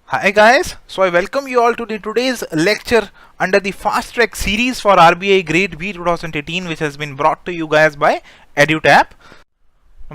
Hi guys, so I welcome you all to today's lecture under the fast track series for RBI Grade B 2018, which has been brought to you guys by EduTap.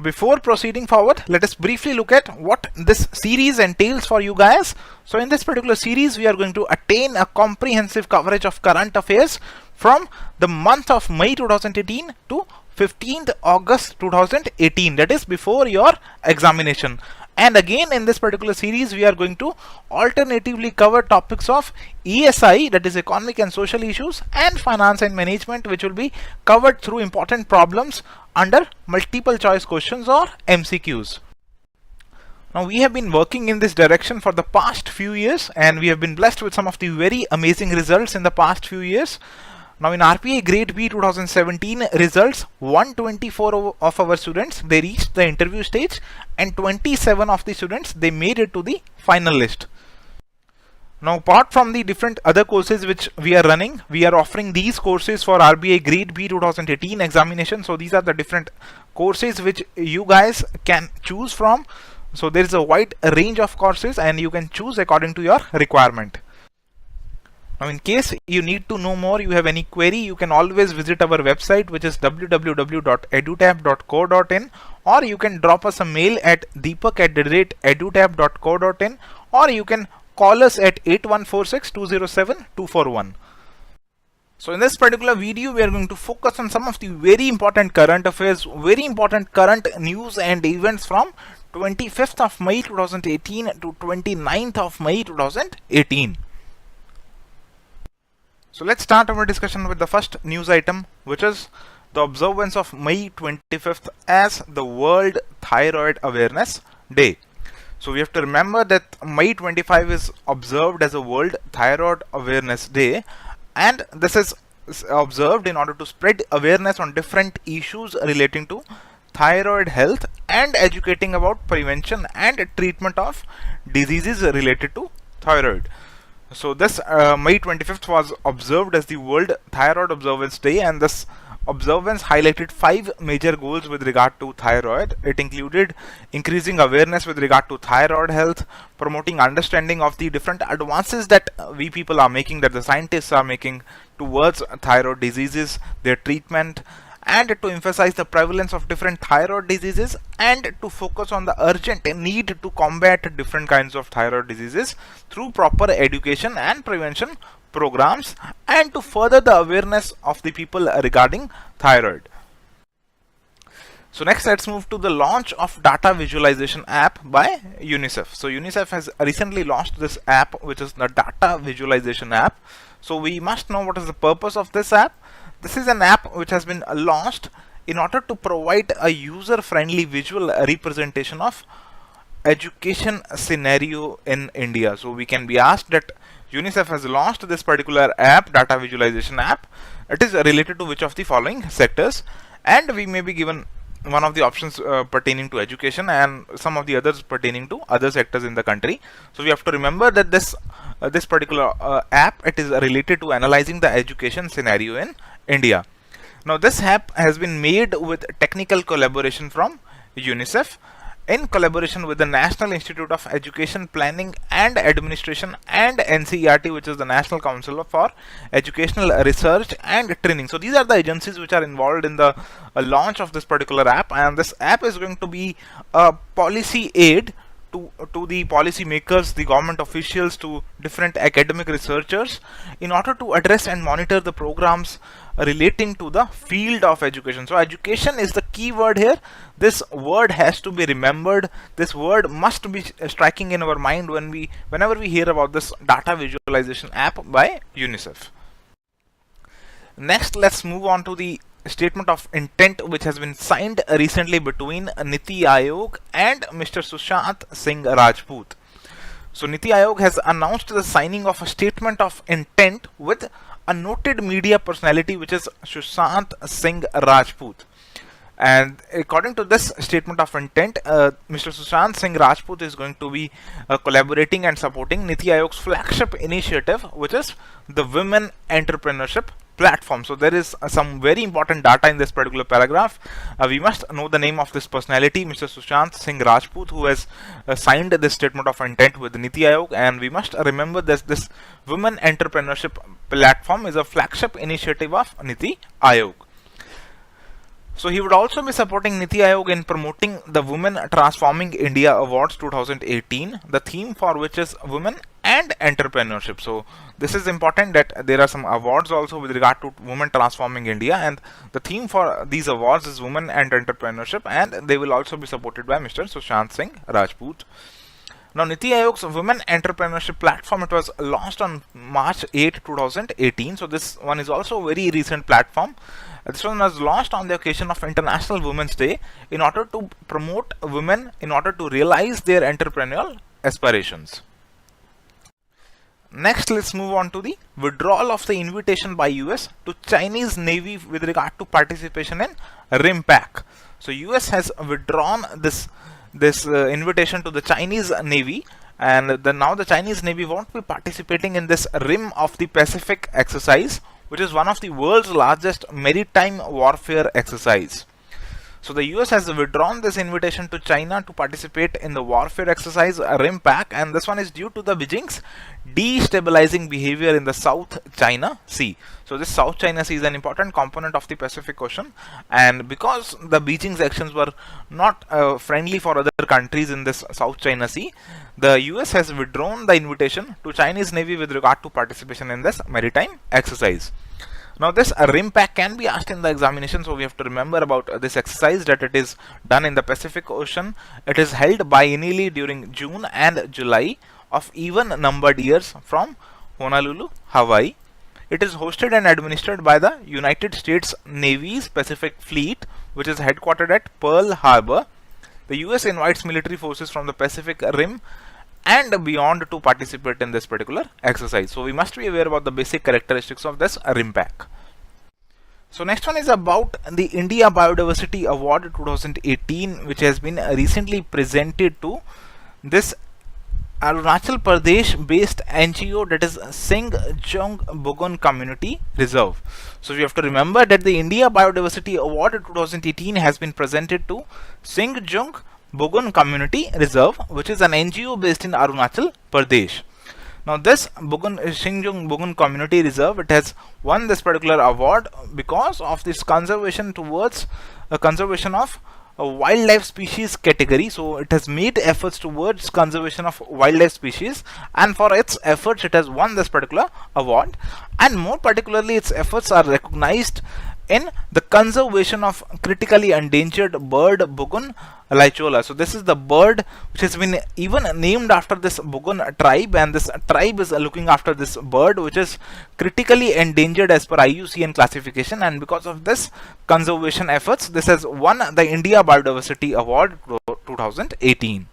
Before proceeding forward, let us briefly look at what this series entails for you guys. So in this particular series, we are going to attain a comprehensive coverage of current affairs from the month of May 2018 to 15th August 2018, that is before your examination. And again, in this particular series, we are going to alternatively cover topics of ESI, that is economic and social issues, and finance and management, which will be covered through important problems under multiple choice questions or MCQs. Now, we have been working in this direction for the past few years, and we have been blessed with some of the very amazing results in the past few years. Now in RBI Grade B 2017 results, 124 of our students, they reached the interview stage, and 27 of the students, they made it to the final list. Now apart from the different other courses which we are running, we are offering these courses for RBI Grade B 2018 examination. So these are the different courses which you guys can choose from. So there is a wide range of courses and you can choose according to your requirement. Now in case you need to know more, you have any query, you can always visit our website, which is www.edutap.co.in, or you can drop us a mail at deepak@edutap.co.in, or you can call us at 8146-207-241. So in this particular video, we are going to focus on some of the very important current affairs, very important current news and events from 25th of May 2018 to 29th of May 2018. So let's start our discussion with the first news item, which is the observance of May 25th as the World Thyroid Awareness Day. So we have to remember that May 25 is observed as a World Thyroid Awareness Day, and this is observed in order to spread awareness on different issues relating to thyroid health and educating about prevention and treatment of diseases related to thyroid. So this May 25th was observed as the World Thyroid Observance Day, and this observance highlighted 5 major goals with regard to thyroid. It included increasing awareness with regard to thyroid health, promoting understanding of the different advances that we people are making, that the scientists are making towards thyroid diseases, their treatment, and to emphasize the prevalence of different thyroid diseases, and to focus on the urgent need to combat different kinds of thyroid diseases through proper education and prevention programs, and to further the awareness of the people regarding thyroid. So next, let's move to the launch of data visualization app by UNICEF. So UNICEF has recently launched this app, which is the data visualization app. So we must know what is the purpose of this app. This is an app which has been launched in order to provide a user-friendly visual representation of education scenario in India. So we can be asked that UNICEF has launched this particular app, data visualization app. It is related to which of the following sectors, and we may be given one of the options pertaining to education and some of the others pertaining to other sectors in the country. So we have to remember that this particular app, it is related to analyzing the education scenario in India. Now this app has been made with technical collaboration from UNICEF in collaboration with the National Institute of Education Planning and Administration and NCDR, which is the National Council for Educational Research and Training. So these are the agencies which are involved in the launch of this particular app, and this app is going to be a policy aid to the policy makers, the government officials, to different academic researchers in order to address and monitor the programs relating to the field of education. So education is the key word here. This word has to be remembered. This word must be striking in our mind whenever we hear about this data visualization app by UNICEF. Next, let's move on to the statement of intent which has been signed recently between Niti Aayog and Mr. Sushant Singh Rajput. So Niti Aayog has announced the signing of a statement of intent with a noted media personality, which is Sushant Singh Rajput. And according to this statement of intent, Mr. Sushant Singh Rajput is going to be collaborating and supporting Niti Aayog's flagship initiative, which is the Women Entrepreneurship platform. So there is some very important data in this particular paragraph. We must know the name of this personality, Mr. Sushant Singh Rajput, who has signed this statement of intent with Niti Aayog, and we must remember that this women entrepreneurship platform is a flagship initiative of Niti Aayog. So he would also be supporting Niti Aayog in promoting the Women Transforming India Awards 2018, the theme for which is Women and Entrepreneurship. So this is important that there are some awards also with regard to Women Transforming India, and the theme for these awards is Women and Entrepreneurship, and they will also be supported by Mr. Sushant Singh Rajput. Now, Niti Aayog's Women Entrepreneurship Platform, it was launched on March 8, 2018. So this one is also a very recent platform. This one was launched on the occasion of International Women's Day in order to promote women in order to realize their entrepreneurial aspirations. Next, let's move on to the withdrawal of the invitation by US to Chinese Navy with regard to participation in RIMPAC. So US has withdrawn this invitation to the Chinese Navy, and now the Chinese Navy won't be participating in this Rim of the Pacific exercise, which is one of the world's largest maritime warfare exercise. So the US has withdrawn this invitation to China to participate in the warfare exercise RIMPAC, and this one is due to the Beijing's destabilizing behavior in the South China Sea. So this South China Sea is an important component of the Pacific Ocean, and because the Beijing's actions were not friendly for other countries in this South China Sea, the US has withdrawn the invitation to Chinese Navy with regard to participation in this maritime exercise. Now this RIMPAC can be asked in the examination, so we have to remember about this exercise that it is done in the Pacific Ocean. It is held biennially during June and July of even numbered years from Honolulu, Hawaii. It is hosted and administered by the United States Navy's Pacific Fleet, which is headquartered at Pearl Harbor. The US invites military forces from the Pacific Rim and beyond to participate in this particular exercise. So we must be aware about the basic characteristics of this RIMPAC. So next one is about the India Biodiversity Award 2018, which has been recently presented to this Arunachal Pradesh based NGO, that is Singjung Bugun Community Reserve. So you have to remember that the India Biodiversity Award 2018 has been presented to Singjung Bugun Community Reserve, which is an NGO based in Arunachal Pradesh. Now this Singjung Bugun Community Reserve, it has won this particular award because of this conservation towards a conservation of a wildlife species category. So it has made efforts towards conservation of wildlife species, and for its efforts it has won this particular award, and more particularly its efforts are recognized in the conservation of critically endangered bird Bugun Laichola. So this is the bird which has been even named after this Bugun tribe, and this tribe is looking after this bird which is critically endangered as per IUCN classification, and because of this conservation efforts, this has won the India Biodiversity Award 2018.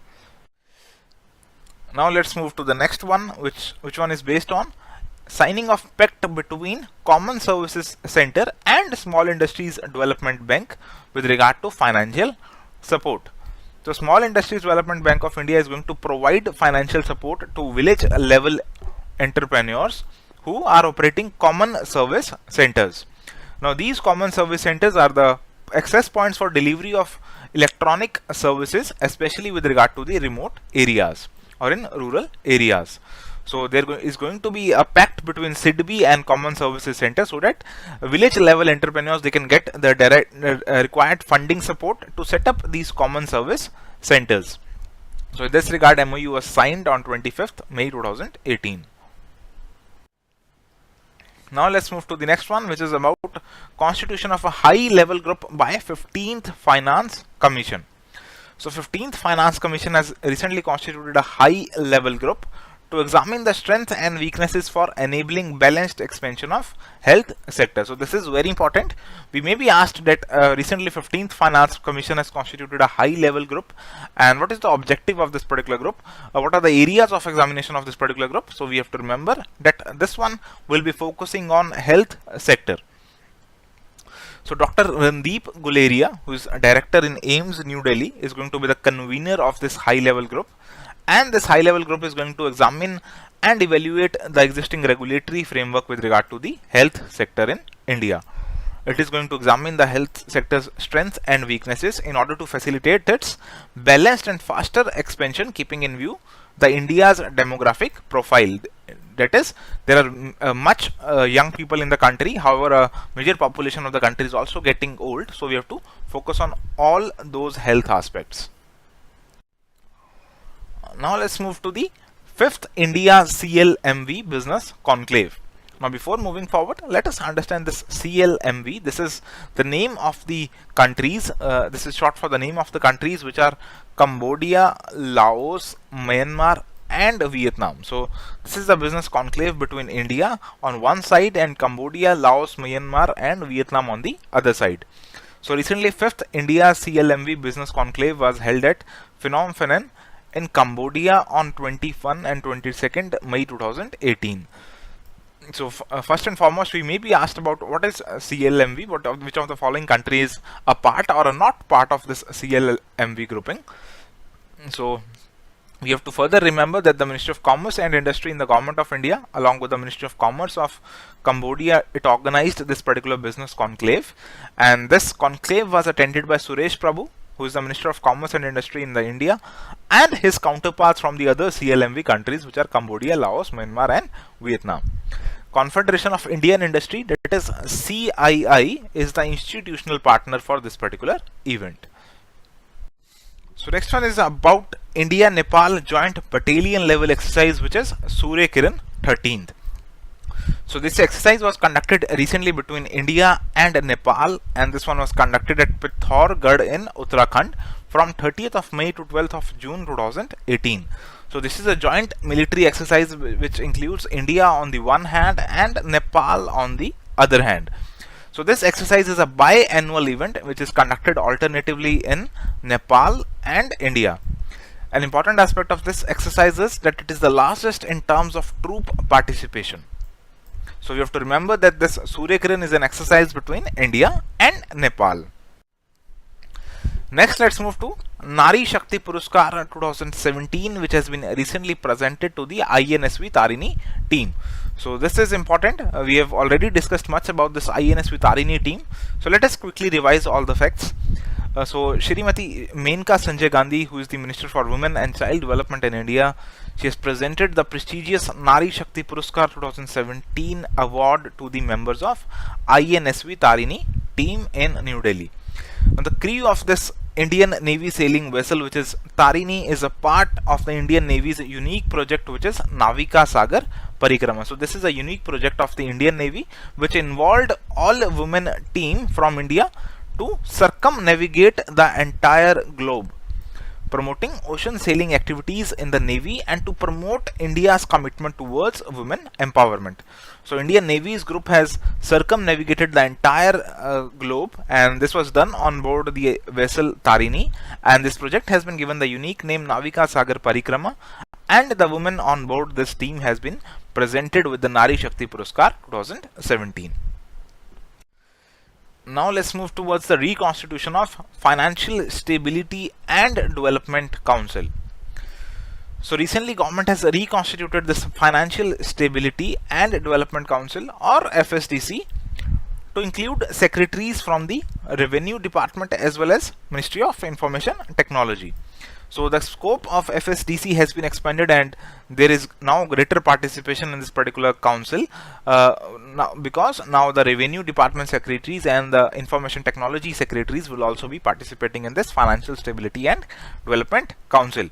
Now let's move to the next one, which one is based on signing of pact between Common Services Center and Small Industries Development Bank with regard to financial support. So Small Industries Development Bank of India is going to provide financial support to village level entrepreneurs who are operating common service centers. Now these common service centers are the access points for delivery of electronic services, especially with regard to the remote areas or in rural areas. So there is going to be a pact between SIDBI and Common Services Center, so that village level entrepreneurs, they can get the direct required funding support to set up these common service centers. So in this regard, MOU was signed on 25th May 2018. Now let's move to the next one, which is about constitution of a high level group by 15th Finance Commission. So 15th Finance Commission has recently constituted a high level group to examine the strengths and weaknesses for enabling balanced expansion of health sector. So this is very important. We may be asked that recently 15th Finance Commission has constituted a high level group, and what is the objective of this particular group? What are the areas of examination of this particular group? So we have to remember that this one will be focusing on health sector. So Dr. Randeep Guleria, who is a director in AIIMS New Delhi, is going to be the convener of this high level group. and this high level group is going to examine and evaluate the existing regulatory framework with regard to the health sector in India. It is going to examine the health sector's strengths and weaknesses in order to facilitate its balanced and faster expansion, keeping in view the India's demographic profile. That is, there are much young people in the country. However, a major population of the country is also getting old, so we have to focus on all those health aspects. Now let's move to the 5th India CLMV Business Conclave. Now before moving forward, let us understand this CLMV. This is the name of the countries. This is short for the name of the countries, which are Cambodia, Laos, Myanmar and Vietnam. So this is the business conclave between India on one side and Cambodia, Laos, Myanmar and Vietnam on the other side. So recently 5th India CLMV Business Conclave was held at Phnom Penh in Cambodia on 21 and 22nd May 2018. So first and foremost, we may be asked about what is CLMV, which of the following countries are part or are not part of this CLMV grouping. So we have to further remember that the Ministry of Commerce and Industry in the Government of India, along with the Ministry of Commerce of Cambodia, it organized this particular business conclave, and this conclave was attended by Suresh Prabhu, who is the Minister of Commerce and Industry in the India, and his counterparts from the other CLMV countries, which are Cambodia, Laos, Myanmar and Vietnam. Confederation of Indian Industry, that is CII, is the institutional partner for this particular event. So next one is about India-Nepal joint battalion level exercise, which is Surya Kiran 13th. So this exercise was conducted recently between India and Nepal, and this one was conducted at Pithoragarh in Uttarakhand from 30th of May to 12th of June 2018. So this is a joint military exercise which includes India on the one hand and Nepal on the other hand. So this exercise is a biannual event which is conducted alternatively in Nepal and India. An important aspect of this exercise is that it is the largest in terms of troop participation. So you have to remember that this Surya Kiran is an exercise between India and Nepal. Next, let's move to Nari Shakti Puruskar 2017, which has been recently presented to the INSV Tarini team. So this is important. We have already discussed much about this INSV Tarini team. So let us quickly revise all the facts. So Shrimati Menka Sanjay Gandhi, who is the Minister for Women and Child Development in India, she has presented the prestigious Nari Shakti Puruskar 2017 award to the members of INSV Tarini team in New Delhi. Now, the crew of this Indian Navy sailing vessel, which is Tarini, is a part of the Indian Navy's unique project, which is Navika Sagar Parikrama. So this is a unique project of the Indian Navy which involved all women team from India to circumnavigate the entire globe, promoting ocean sailing activities in the Navy and to promote India's commitment towards women empowerment. So Indian Navy's group has circumnavigated the entire globe, and this was done on board the vessel Tarini, and this project has been given the unique name Navika Sagar Parikrama, and the women on board this team has been presented with the Nari Shakti Puruskar 2017. Now let's move towards the reconstitution of Financial Stability and Development Council. So recently government has reconstituted this Financial Stability and Development Council, or FSDC, to include secretaries from the Revenue Department as well as Ministry of Information Technology. So the scope of FSDC has been expanded, and there is now greater participation in this particular council because now the Revenue Department secretaries and the Information Technology secretaries will also be participating in this Financial Stability and Development Council.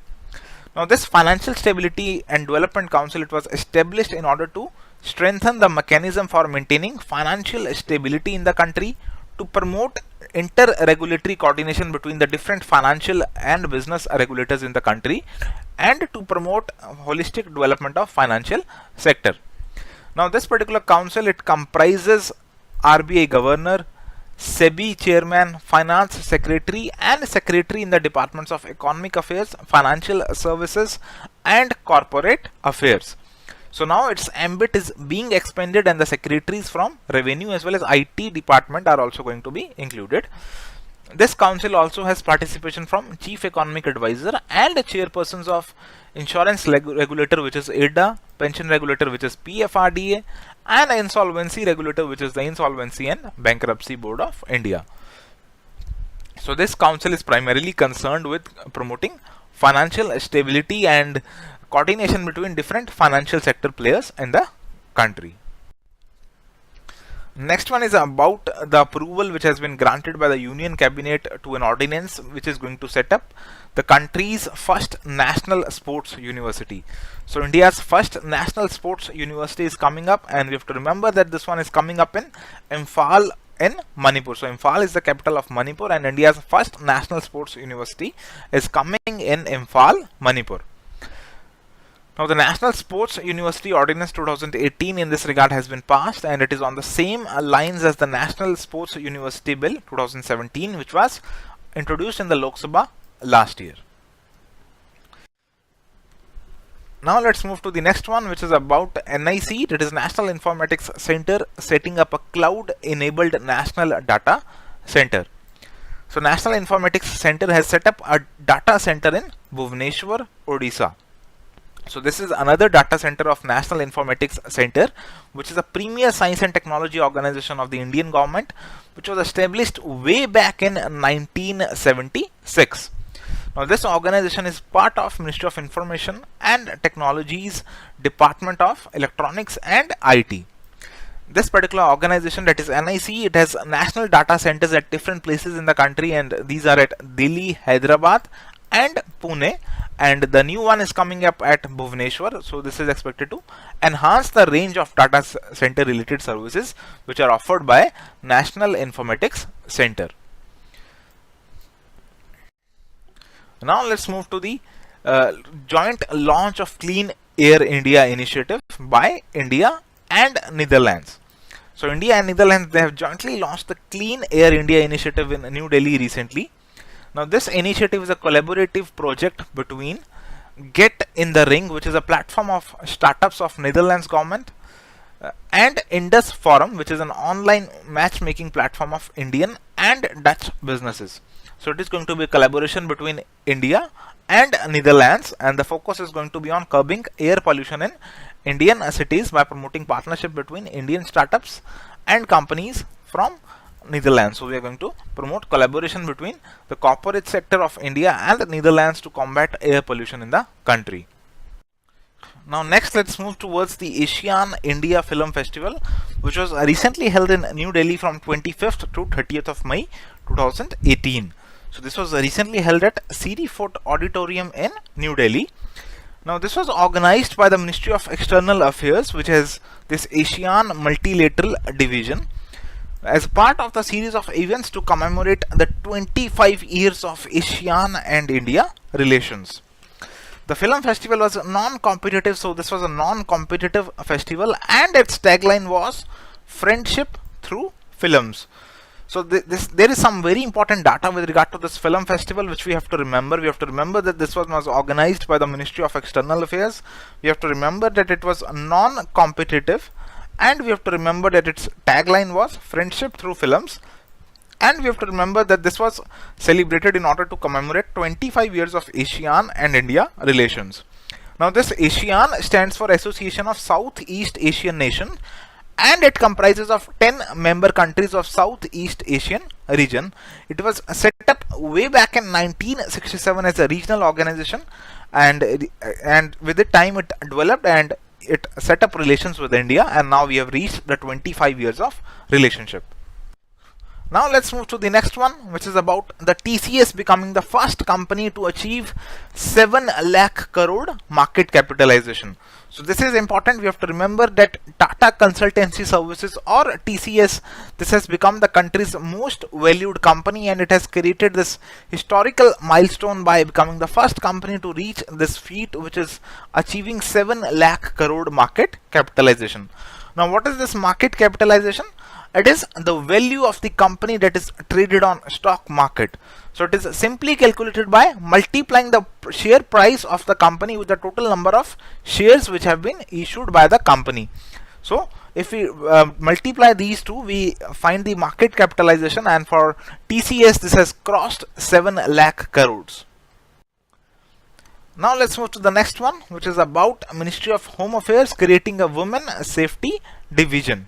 Now this Financial Stability and Development Council, it was established in order to strengthen the mechanism for maintaining financial stability in the country, to promote inter-regulatory coordination between the different financial and business regulators in the country, and to promote holistic development of financial sector. Now this particular council, it comprises RBI Governor, SEBI Chairman, Finance Secretary and Secretary in the Departments of Economic Affairs, Financial Services and Corporate Affairs. So now its ambit is being expanded, and the secretaries from Revenue as well as IT department are also going to be included. This council also has participation from Chief Economic Advisor and chairpersons of Insurance Regulator, which is IRDA, Pension Regulator, which is PFRDA, and Insolvency Regulator, which is the Insolvency and Bankruptcy Board of India. So this council is primarily concerned with promoting financial stability and coordination between different financial sector players in the country. Next one is about the approval which has been granted by the Union Cabinet to an ordinance which is going to set up the country's first national sports university. So India's first national sports university is coming up, and we have to remember that this one is coming up in Imphal in Manipur. So Imphal is the capital of Manipur, and India's first national sports university is coming in Imphal, Manipur. Now the National Sports University Ordinance 2018 in this regard has been passed, and it is on the same lines as the National Sports University Bill 2017, which was introduced in the Lok Sabha last year. Now let's move to the next one, which is about NIC, that is National Informatics Center, setting up a cloud-enabled national data center. So National Informatics Center has set up a data center in Bhubaneswar, Odisha. So this is another data center of National Informatics Center, which is a premier science and technology organization of the Indian government, which was established way back in 1976. Now this organization is part of Ministry of Information and Technology's Department of Electronics and IT. This particular organization, that is NIC, it has national data centers at different places in the country, and these are at Delhi, Hyderabad and Pune, and the new one is coming up at Bhubaneswar. So this is expected to enhance the range of data center related services which are offered by National Informatics Center. Now let's move to the joint launch of Clean Air India initiative by India and Netherlands. So India and Netherlands, they have jointly launched the Clean Air India initiative in New Delhi recently. Now this initiative is a collaborative project between Get in the Ring, which is a platform of startups of Netherlands government, and Indus Forum, which is an online matchmaking platform of Indian and Dutch businesses. So it is going to be a collaboration between India and Netherlands, and the focus is going to be on curbing air pollution in Indian cities by promoting partnership between Indian startups and companies from Netherlands. So we are going to promote collaboration between the corporate sector of India and the Netherlands to combat air pollution in the country. Now next, let's move towards the ASEAN India Film Festival, which was recently held in New Delhi from 25th to 30th of May 2018. So this was recently held at Siri Fort Auditorium in New Delhi. Now this was organized by the Ministry of External Affairs, which has this ASEAN Multilateral Division, as part of the series of events to commemorate the 25 years of ASEAN and India relations. The film festival was non-competitive, so this was a non-competitive festival, and its tagline was Friendship Through Films. So there is some very important data with regard to this film festival which we have to remember. We have to remember that this was organized by the Ministry of External Affairs. We have to remember that it was non-competitive, and we have to remember that its tagline was Friendship Through Films, and we have to remember that this was celebrated in order to commemorate 25 years of ASEAN and India relations. Now this ASEAN stands for Association of Southeast Asian Nation, and it comprises of 10 member countries of Southeast Asian region. It was set up way back in 1967 as a regional organization, and with the time it developed and it set up relations with India, and now we have reached the 25 years of relationship. Now let's move to the next one, which is about the TCS becoming the first company to achieve 7 lakh crore market capitalization. So this is important. We have to remember that Tata Consultancy Services, or TCS, this has become the country's most valued company, and it has created this historical milestone by becoming the first company to reach this feat, which is achieving 7 lakh crore market capitalization. Now what is this market capitalization? It is the value of the company that is traded on stock market. So it is simply calculated by multiplying the share price of the company with the total number of shares which have been issued by the company. So If we multiply these two, we find the market capitalization, and for TCS this has crossed 7 lakh crores. Now let's move to the next one, which is about Ministry of Home Affairs creating a Women Safety Division.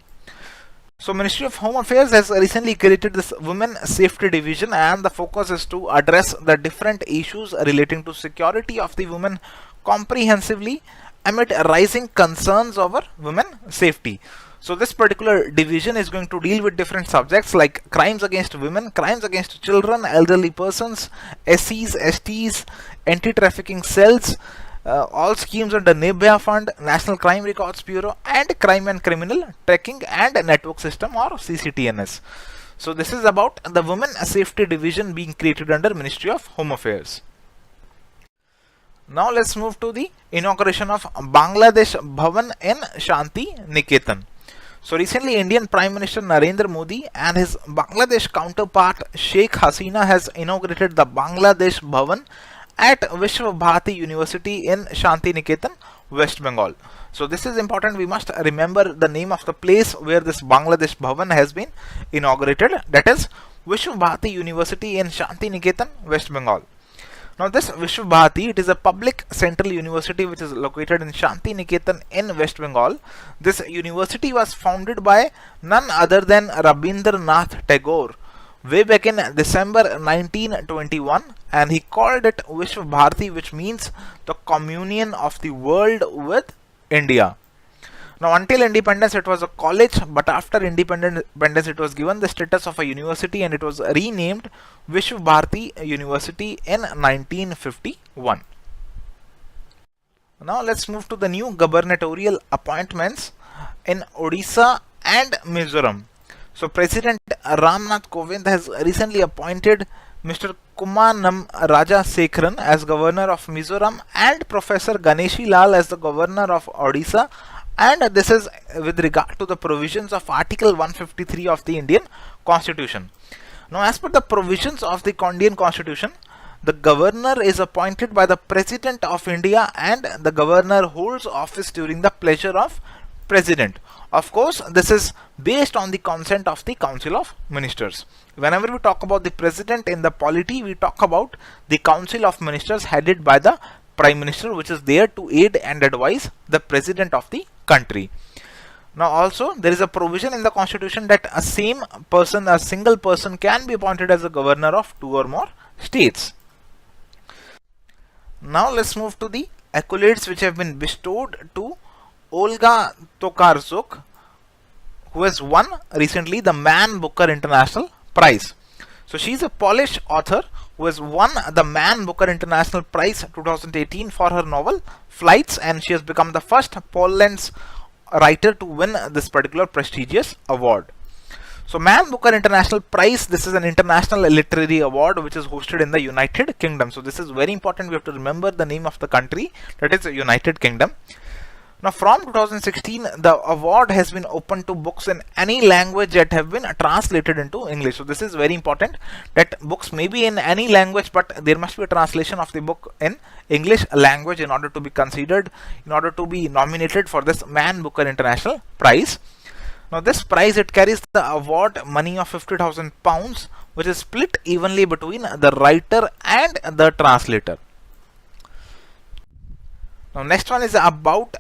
So Ministry of Home Affairs has recently created this Women Safety Division, and the focus is to address the different issues relating to security of the women comprehensively amid rising concerns over women safety. So this particular division is going to deal with different subjects like crimes against women, crimes against children, elderly persons, SCs, STs, anti-trafficking cells, all schemes under Nirbhaya Fund, National Crime Records Bureau, and Crime and Criminal Tracking and Network System, or CCTNS. So this is about the Women Safety Division being created under Ministry of Home Affairs. Now let's move to the inauguration of Bangladesh Bhavan in Shanti Niketan. So recently Indian Prime Minister Narendra Modi and his Bangladesh counterpart Sheikh Hasina has inaugurated the Bangladesh Bhavan at Vishwa Bharati University in Shanti Niketan, West Bengal. So this is important. We must remember the name of the place where this Bangladesh Bhavan has been inaugurated, that is Vishwa Bharati University in Shanti Niketan, West Bengal. Now this Vishwa Bharati, it is a public central university which is located in Shanti Niketan in West Bengal. This university was founded by none other than Rabindranath Tagore way back in December 1921, and he called it Vishwa Bharati, which means the communion of the world with India. Now until independence it was a college, but after independence it was given the status of a university and it was renamed Vishwa Bharati University in 1951. Now let's move to the new gubernatorial appointments in Odisha and Mizoram. So President Ramnath Kovind has recently appointed Mr. Kumanam Rajasekharan as governor of Mizoram and Professor Ganeshi Lal as the governor of Odisha, and this is with regard to the provisions of Article 153 of the Indian Constitution. Now as per the provisions of the Indian Constitution, the governor is appointed by the President of India and the governor holds office during the pleasure of President. Of course, this is based on the consent of the Council of Ministers. Whenever we talk about the President in the polity, we talk about the Council of Ministers headed by the Prime Minister, which is there to aid and advise the President of the country. Now also there is a provision in the Constitution that a single person can be appointed as a governor of 2 or more states. Now let's move to the accolades which have been bestowed to Olga Tokarczuk, who has won recently the Man Booker International Prize. So she is a Polish author who has won the Man Booker International Prize 2018 for her novel Flights, and she has become the first Poland's writer to win this particular prestigious award. So Man Booker International Prize, this is an international literary award which is hosted in the United Kingdom. So this is very important. We have to remember the name of the country, that is United Kingdom. Now from 2016, the award has been open to books in any language that have been translated into English. So this is very important, that books may be in any language, but there must be a translation of the book in English language in order to be considered, in order to be nominated for this Man Booker International Prize. Now this prize, it carries the award money of £50,000, which is split evenly between the writer and the translator. Now next one is about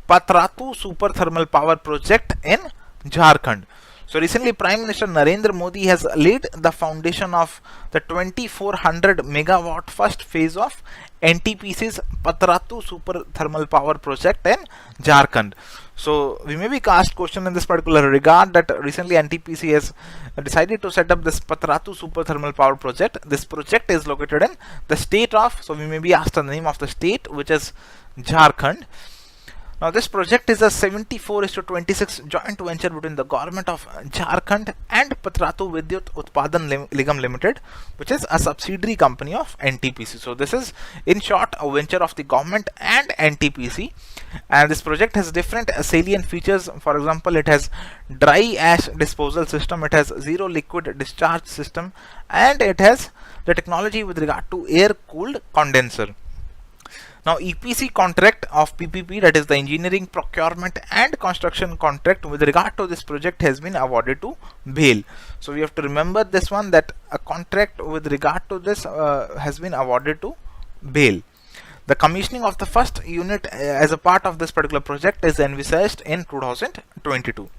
Patratu Super Thermal Power Project in Jharkhand. So recently Prime Minister Narendra Modi has laid the foundation of the 2400 megawatt first phase of NTPC's Patratu Super Thermal Power Project in Jharkhand. So we may be asked question in this particular regard, that recently NTPC has decided to set up this Patratu Super Thermal Power Project. This project is located in the state of, so we may be asked the name of the state, which is Jharkhand. Now this project is a 74:26 joint venture between the government of Jharkhand and Patratu Vidyut Utpadan Nigam Limited, which is a subsidiary company of NTPC. So this is in short a venture of the government and NTPC, and this project has different salient features. For example, it has dry ash disposal system, it has zero liquid discharge system, and it has the technology with regard to air cooled condenser. Now EPC contract of PPP, that is the engineering, procurement and construction contract with regard to this project, has been awarded to BHEL. So we have to remember this one, that a contract with regard to this has been awarded to BHEL. The commissioning of the first unit as a part of this particular project is envisaged in 2022.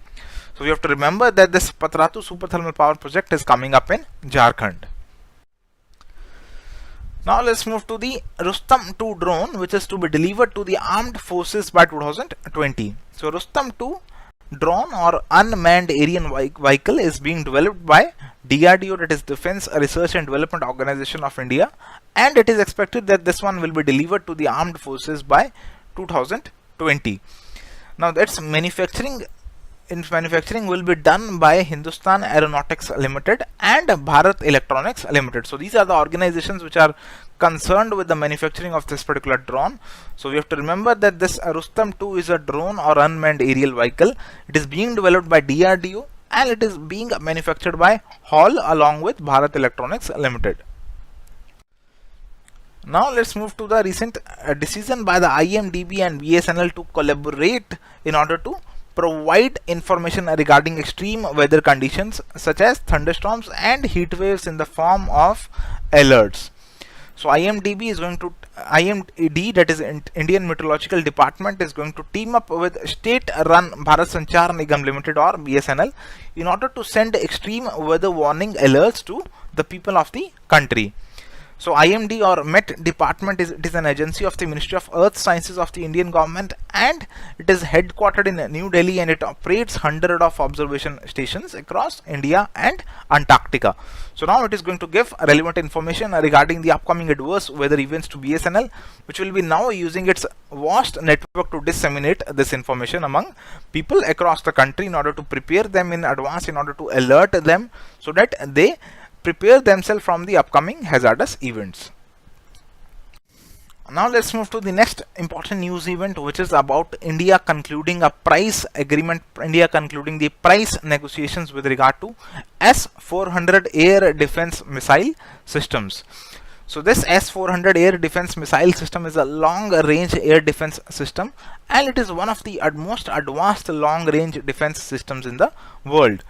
So we have to remember that this Patratu super thermal power project is coming up in Jharkhand. Now let's move to the Rostrum 2 drone, which is to be delivered to the armed forces by 2020. So Rostrum 2 drone or unmanned aerial vehicle is being developed by DRDO, that is Defense Research and Development Organization of India, and it is expected that this one will be delivered to the armed forces by 2020. Now that's manufacturing will be done by Hindustan Aeronautics Limited and Bharat Electronics Limited. So these are the organizations which are concerned with the manufacturing of this particular drone. So we have to remember that this Rostrum 2 is a drone or unmanned aerial vehicle. It is being developed by DRDO and it is being manufactured by HAL along with Bharat Electronics Limited. Now let's move to the recent decision by the IMDB and VSNL to collaborate in order to provide information regarding extreme weather conditions such as thunderstorms and heat waves in the form of alerts. So IMD, that is Indian Meteorological Department, is going to team up with state-run Bharat Sanchar Nigam Limited or BSNL in order to send extreme weather warning alerts to the people of the country. So IMD or Met Department it is an agency of the Ministry of Earth Sciences of the Indian government, and it is headquartered in New Delhi, and it operates 100 of observation stations across India and Antarctica. So now it is going to give relevant information regarding the upcoming adverse weather events to BSNL, which will be now using its vast network to disseminate this information among people across the country in order to prepare them in advance, in order to alert them so that they prepare themselves from the upcoming hazardous events. Now let's move to the next important news event, which is about India concluding a price agreement, India concluding the price negotiations with regard to S-400 air defense missile systems. So this S-400 air defense missile system is a long-range air defense system, and it is one of the most advanced long-range defense systems in the world.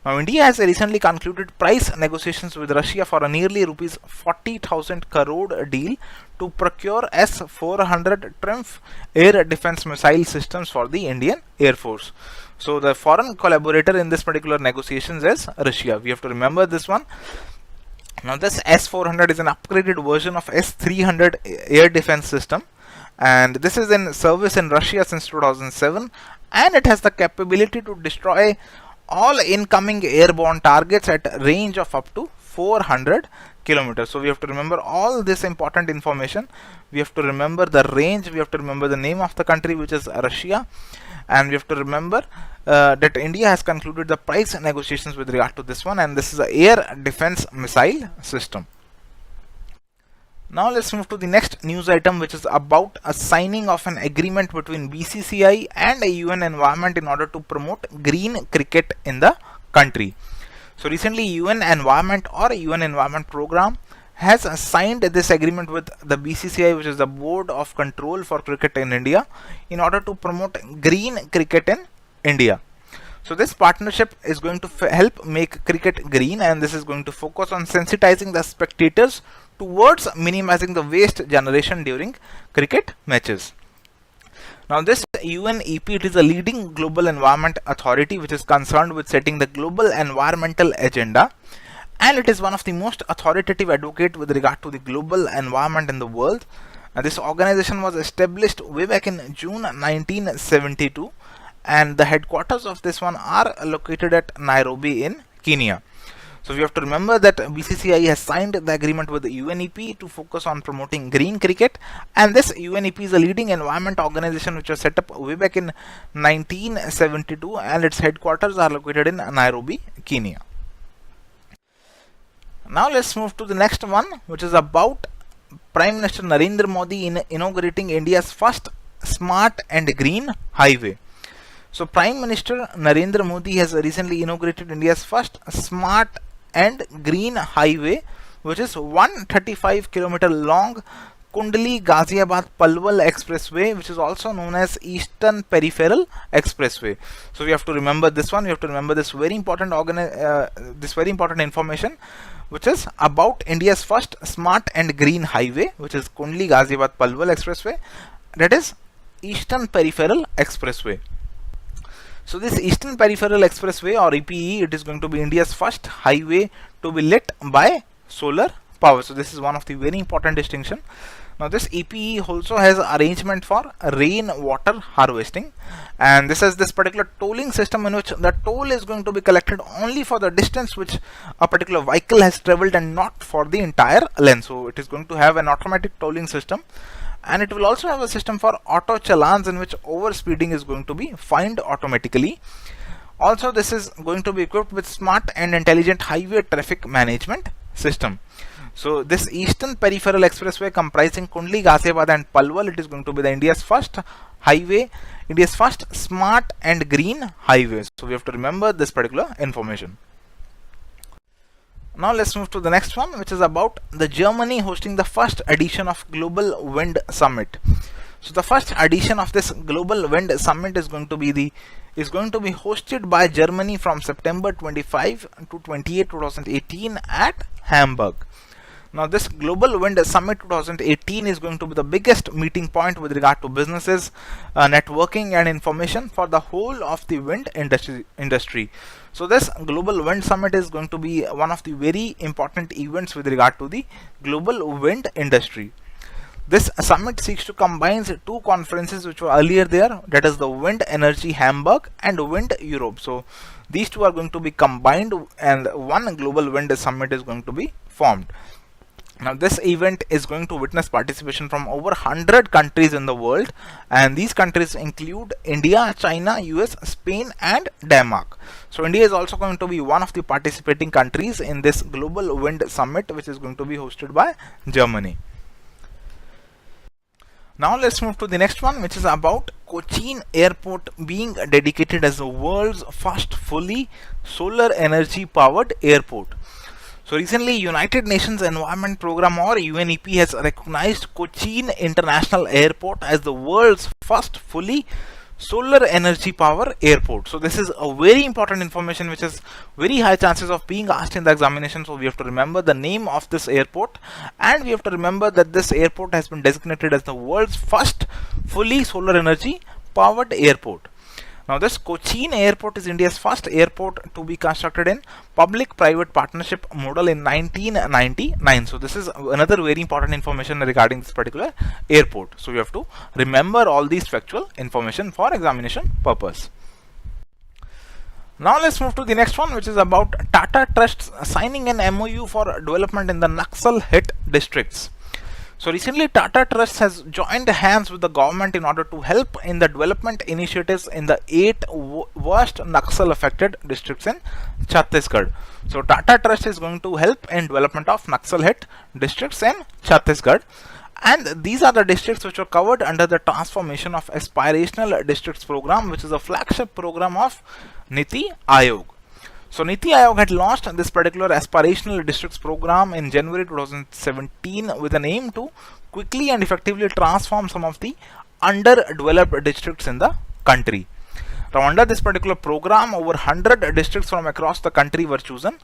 Now, India has recently concluded price negotiations with Russia for a nearly rupees 40,000 crore deal to procure S-400 Triumph air defense missile systems for the Indian Air Force. So the foreign collaborator in this particular negotiations is Russia. We have to remember this one. Now this S-400 is an upgraded version of S-300 air defense system, and this is in service in Russia since 2007, and it has the capability to destroy all incoming airborne targets at a range of up to 400 kilometers. So we have to remember all this important information. We have to remember the range, we have to remember the name of the country, which is Russia, and we have to remember that India has concluded the price negotiations with regard to this one, and this is an air defense missile system. Now let's move to the next news item, which is about a signing of an agreement between BCCI and a UN Environment in order to promote green cricket in the country. So recently UN Environment or UN Environment Program has signed this agreement with the BCCI, which is the Board of Control for Cricket in India, in order to promote green cricket in India. So this partnership is going to help make cricket green, and this is going to focus on sensitizing the spectators towards minimizing the waste generation during cricket matches. Now this UNEP, it is a leading global environment authority which is concerned with setting the global environmental agenda, and it is one of the most authoritative advocate with regard to the global environment in the world. This organization was established way back in June 1972, and the headquarters of this one are located at Nairobi in Kenya. So we have to remember that BCCI has signed the agreement with the UNEP to focus on promoting green cricket, and this UNEP is a leading environment organization which was set up way back in 1972, and its headquarters are located in Nairobi, Kenya. Now let's move to the next one, which is about Prime Minister Narendra Modi inaugurating India's first smart and green highway. So Prime Minister Narendra Modi has recently inaugurated India's first smart and green highway, which is 135 km long Kundli Ghaziabad Palwal Expressway, which is also known as Eastern Peripheral Expressway. So we have to remember this one. We have to remember this very important information, which is about India's first smart and green highway, which is Kundli Ghaziabad Palwal Expressway, that is Eastern Peripheral Expressway. So this Eastern Peripheral Expressway, or EPE, it is going to be India's first highway to be lit by solar power. So this is one of the very important distinction. Now this EPE also has arrangement for rain water harvesting, and this is this particular tolling system in which the toll is going to be collected only for the distance which a particular vehicle has traveled and not for the entire length. So it is going to have an automatic tolling system, and it will also have a system for auto challans in which overspeeding is going to be fined automatically. Also, this is going to be equipped with smart and intelligent highway traffic management system. So this Eastern Peripheral Expressway comprising Kundli, Ghaziabad and Palwal, it is going to be the India's first highway, India's first smart and green highway. So we have to remember this particular information. Now let's move to the next one, which is about the Germany hosting the first edition of Global Wind Summit. So the first edition of this Global Wind Summit is going to be hosted by Germany from September 25 to 28, 2018 at Hamburg. Now this Global Wind Summit 2018 is going to be the biggest meeting point with regard to businesses, networking and information for the whole of the wind industry. So this Global Wind Summit is going to be one of the very important events with regard to the global wind industry. This summit seeks to combine two conferences which were earlier there, that is the Wind Energy Hamburg and Wind Europe. So these two are going to be combined and one Global Wind Summit is going to be formed. Now this event is going to witness participation from over 100 countries in the world, and these countries include India, China, US, Spain and Denmark. So India is also going to be one of the participating countries in this Global Wind Summit, which is going to be hosted by Germany. Now let's move to the next one, which is about Cochin Airport being dedicated as the world's first fully solar energy powered airport. So recently, United Nations Environment Program or UNEP has recognized Cochin International Airport as the world's first fully solar energy power airport. So this is a very important information which has very high chances of being asked in the examination. So we have to remember the name of this airport, and we have to remember that this airport has been designated as the world's first fully solar energy powered airport. Now this Cochin Airport is India's first airport to be constructed in public-private partnership model in 1999. So this is another very important information regarding this particular airport. So you have to remember all these factual information for examination purpose. Now let's move to the next one, which is about Tata Trust signing an MOU for development in the Naxal hit districts. So recently, Tata Trust has joined hands with the government in order to help in the development initiatives in the 8 worst Naxal affected districts in Chhattisgarh. So Tata Trust is going to help in development of Naxal hit districts in Chhattisgarh, and these are the districts which are covered under the Transformation of Aspirational Districts program, which is a flagship program of Niti Aayog. So Niti Aayog had launched this particular aspirational districts program in January 2017 with an aim to quickly and effectively transform some of the underdeveloped districts in the country. Now under this particular program, over 100 districts from across the country were chosen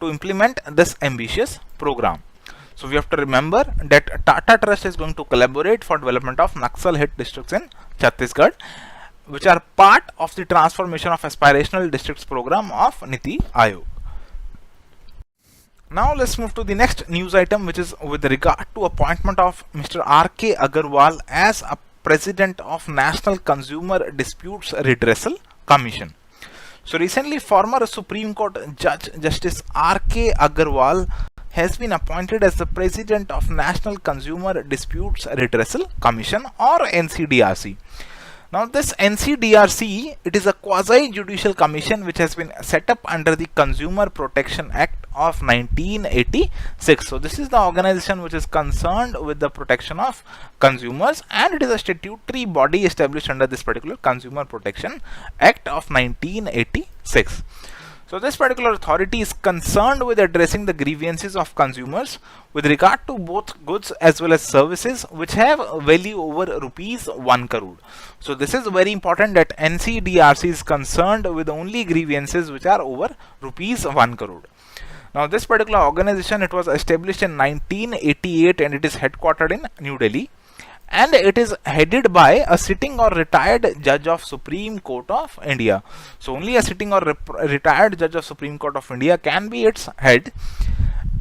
to implement this ambitious program. So we have to remember that Tata Trust is going to collaborate for development of Naxal hit districts in Chhattisgarh, which are part of the Transformation of Aspirational Districts program of Niti Aayog. Now let's move to the next news item, which is with regard to appointment of Mr. R.K. Agarwal as a President of National Consumer Disputes Redressal Commission. So recently, former Supreme Court Judge Justice R.K. Agarwal has been appointed as the President of National Consumer Disputes Redressal Commission or NCDRC. Now this NCDRC, it is a quasi-judicial commission which has been set up under the Consumer Protection Act of 1986. So this is the organization which is concerned with the protection of consumers, and it is a statutory body established under this particular Consumer Protection Act of 1986. So this particular authority is concerned with addressing the grievances of consumers with regard to both goods as well as services which have a value over rupees 1 crore. So this is very important that NCDRC is concerned with only grievances which are over rupees 1 crore. Now this particular organization, it was established in 1988 and it is headquartered in New Delhi. And it is headed by a sitting or retired judge of Supreme Court of India. So only a sitting or retired judge of Supreme Court of India can be its head.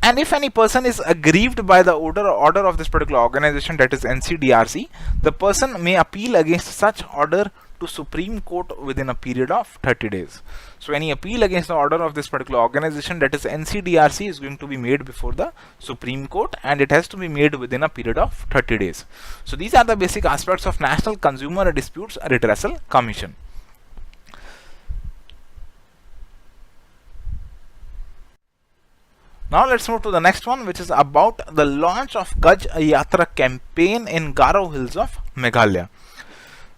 And if any person is aggrieved by the order of this particular organization, that is NCDRC, the person may appeal against such order to Supreme Court within a period of 30 days. So any appeal against the order of this particular organization, that is NCDRC, is going to be made before the Supreme Court, and it has to be made within a period of 30 days. So these are the basic aspects of National Consumer Disputes Redressal Commission. Now let's move to the next one, which is about the launch of Gaj Yatra campaign in Garo Hills of Meghalaya.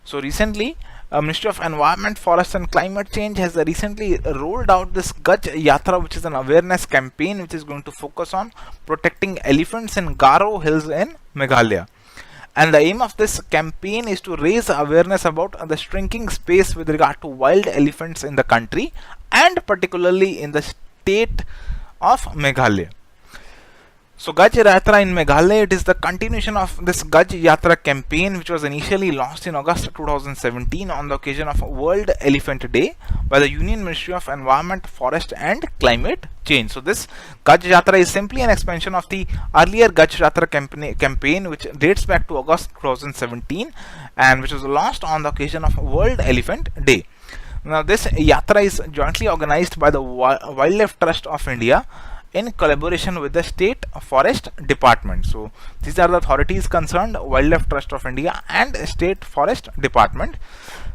So recently, Ministry of Environment, Forest and Climate Change has recently rolled out this Gaj Yatra, which is an awareness campaign which is going to focus on protecting elephants in Garo Hills in Meghalaya. And the aim of this campaign is to raise awareness about the shrinking space with regard to wild elephants in the country, and particularly in the state of Meghalaya. So Gaj Yatra in Meghalaya, it is the continuation of this Gaj Yatra campaign, which was initially launched in August 2017 on the occasion of World Elephant Day by the Union Ministry of Environment, Forest and Climate Change. So this Gaj Yatra is simply an expansion of the earlier Gaj Yatra campaign, which dates back to August 2017 and which was launched on the occasion of World Elephant Day. Now this Yatra is jointly organized by the Wildlife Trust of India in collaboration with the State Forest Department. So these are the authorities concerned, Wildlife Trust of India and State Forest Department.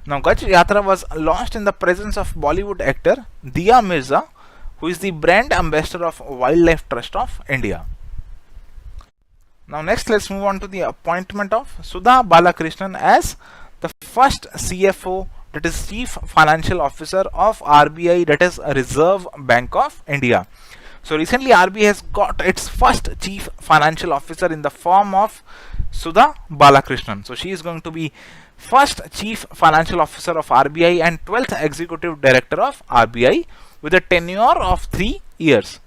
Now Gaj Yatra was launched in the presence of Bollywood actor Diya Mirza, who is the brand ambassador of Wildlife Trust of India. Now next, let's move on to the appointment of Sudha Balakrishnan as the first CFO, that is Chief Financial Officer of RBI, that is Reserve Bank of India. So recently RBI has got its first Chief Financial Officer in the form of Sudha Balakrishnan. So she is going to be first Chief Financial Officer of RBI and 12th Executive Director of RBI with a tenure of 3 years.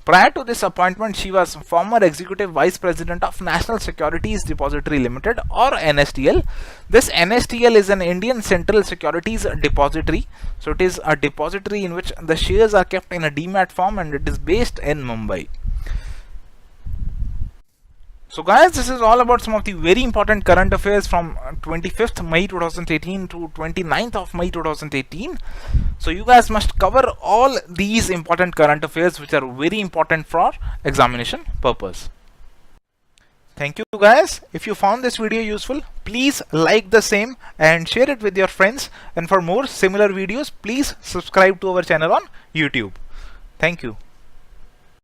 Prior to this appointment, she was former Executive Vice President of National Securities Depository Limited, or NSDL. This NSDL is an Indian Central Securities Depository. So it is a depository in which the shares are kept in a demat form, and it is based in Mumbai. So guys, this is all about some of the very important current affairs from 25th May 2018 to 29th of May 2018. So you guys must cover all these important current affairs which are very important for examination purpose. Thank you guys. If you found this video useful, please like the same and share it with your friends. And for more similar videos, please subscribe to our channel on YouTube. Thank you.